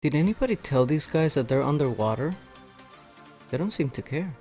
Did anybody tell these guys that they're underwater? They don't seem to care.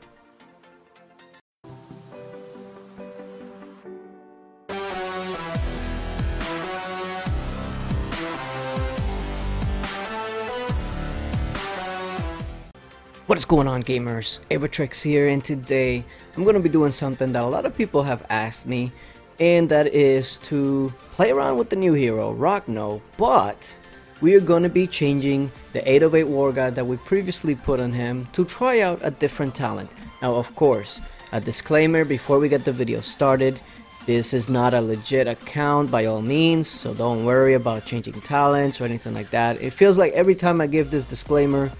What is going on, gamers? Aevatrex here, and today I'm going to be doing something that a lot of people have asked me, and that is to play around with the new hero, Rockno, but we are going to be changing the 808 War Guide that we previously put on him to try out a different talent. Now, of course, a disclaimer before we get the video started: this is not a legit account by all means, so don't worry about changing talents or anything like that. It feels like every time I give this disclaimer,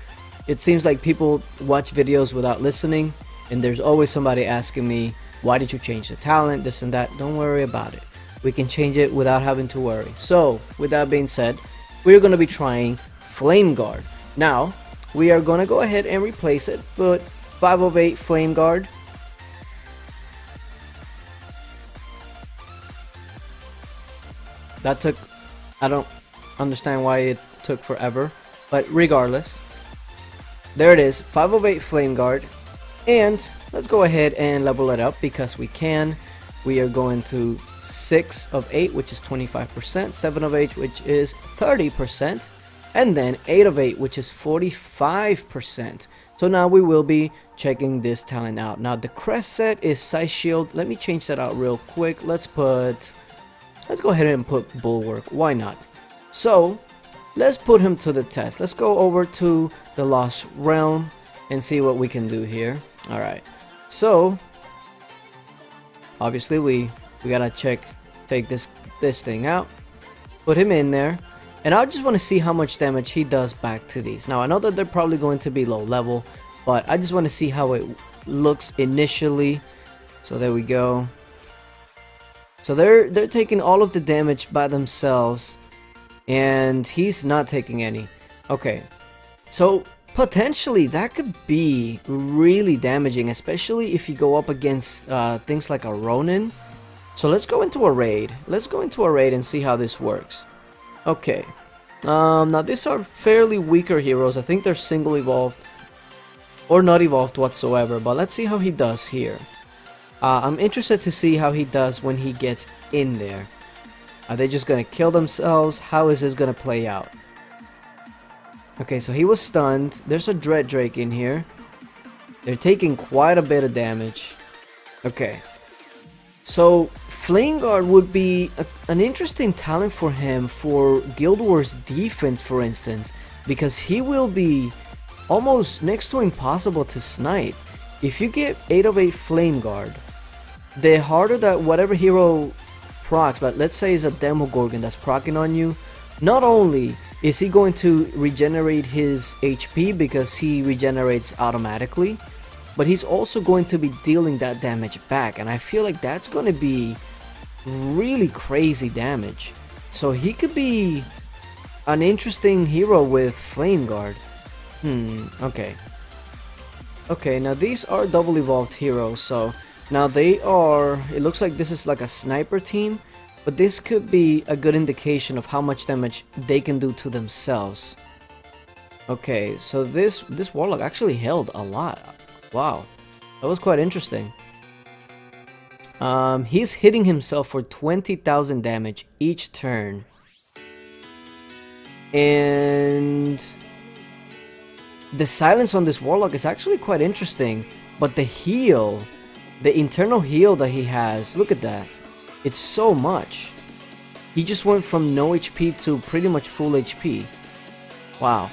it seems like people watch videos without listening, and there's always somebody asking me, why did you change the talent, this and that. Don't worry about it. We can change it without having to worry. So, with that being said, we're going to be trying Flame Guard. Now, we are going to go ahead and replace it, but 508 Flame Guard. That took, I don't understand why it took forever, but regardless. There it is, 508 Flame Guard, and let's go ahead and level it up because we can. We are going to 6 of 8, which is 25%, 7 of 8, which is 30%, and then 8 of 8, which is 45%. So now we will be checking this talent out. Now the crest set is Size Shield. Let me change that out real quick. Let's go ahead and put Bulwark. Why not? So let's put him to the test. Let's go over to the Lost Realm and see what we can do here. Alright, so obviously we gotta take this thing out, put him in there, and I just want to see how much damage he does back to these. Now I know that they're probably going to be low level, but I just want to see how it looks initially. So there we go. So they're taking all of the damage by themselves, and he's not taking any. Okay, so potentially that could be really damaging, especially if you go up against things like a Ronin. So let's go into a raid. Let's go into a raid and see how this works. Okay. Now these are fairly weaker heroes. I think they're single evolved or not evolved whatsoever. But let's see how he does here. I'm interested to see how he does when he gets in there. Are they just gonna kill themselves? How is this gonna play out? Okay, so he was stunned. There's a Dread Drake in here. They're taking quite a bit of damage. Okay. So, Flame Guard would be an interesting talent for him for Guild Wars defense, for instance, because he will be almost next to impossible to snipe. If you get 8 of 8 Flame Guard, the harder that whatever hero procs, like let's say it's a Demogorgon that's proccing on you, not only is he going to regenerate his HP because he regenerates automatically, but he's also going to be dealing that damage back, and I feel like that's going to be really crazy damage. So he could be an interesting hero with Flame Guard. Okay. Okay, now these are double evolved heroes, so now they are, it looks like this is like a sniper team, but this could be a good indication of how much damage they can do to themselves. Okay, so this Warlock actually held a lot. Wow, that was quite interesting. He's hitting himself for 20,000 damage each turn. And the silence on this Warlock is actually quite interesting, but the heal, the internal heal that he has, look at that. It's so much. He just went from no HP to pretty much full HP. Wow.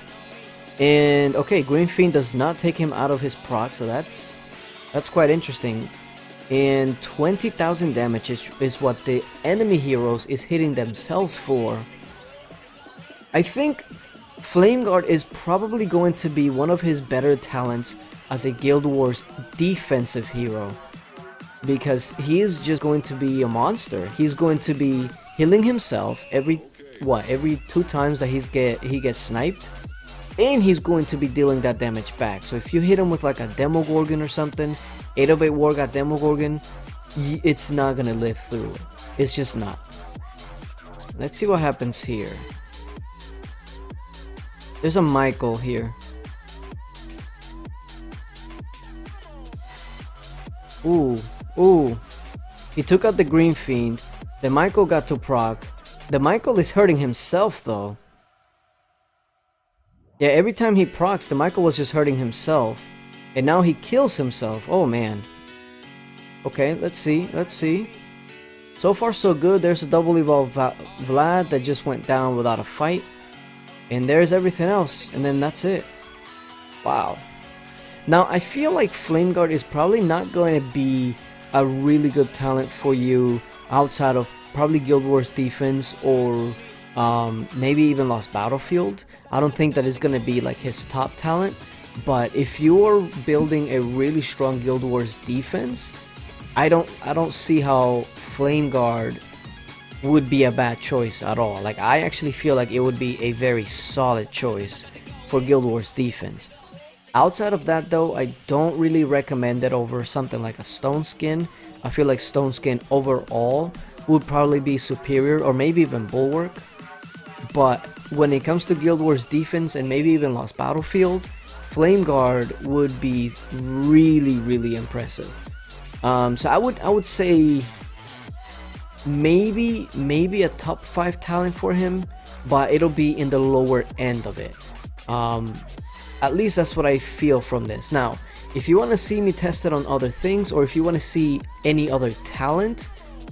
And okay, Green Fiend does not take him out of his proc, so that's quite interesting. And 20,000 damage is what the enemy heroes is hitting themselves for. I think Flame Guard is probably going to be one of his better talents as a Guild Wars defensive hero, because he is just going to be a monster. He's going to be healing himself every 2 times that he gets sniped, and he's going to be dealing that damage back. So if you hit him with like a Demogorgon or something, 8 of 8 War Guide Demogorgon, it's not gonna live through it. It's just not. Let's see what happens here. There's a Michael here. Ooh, ooh. He took out the Green Fiend. The Michael got to proc. The Michael is hurting himself though. Yeah, every time he procs, the Michael was just hurting himself. And now he kills himself. Oh man. Okay, let's see. Let's see. So far so good. There's a double evolve Vlad that just went down without a fight. And there's everything else. And then that's it. Wow. Now I feel like Flame Guard is probably not going to be a really good talent for you outside of probably Guild Wars Defense or maybe even Lost Battlefield. I don't think that it's going to be like his top talent. But if you're building a really strong Guild Wars defense, I don't see how Flame Guard would be a bad choice at all. Like, I actually feel like it would be a very solid choice for Guild Wars defense. Outside of that though, I don't really recommend it over something like a Stone Skin. I feel like Stone Skin overall would probably be superior, or maybe even Bulwark. But when it comes to Guild Wars defense and maybe even Lost Battlefield, Flame Guard would be really impressive. So I would say maybe a top 5 talent for him, but it'll be in the lower end of it. At least that's what I feel from this. Now, if you want to see me test it on other things, or if you want to see any other talent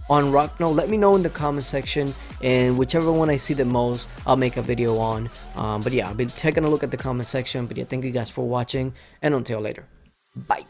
on Rockno, let me know in the comment section, and whichever one I see the most, I'll make a video on. But yeah, I'll be taking a look at the comment section. But yeah, thank you guys for watching, and until later, bye.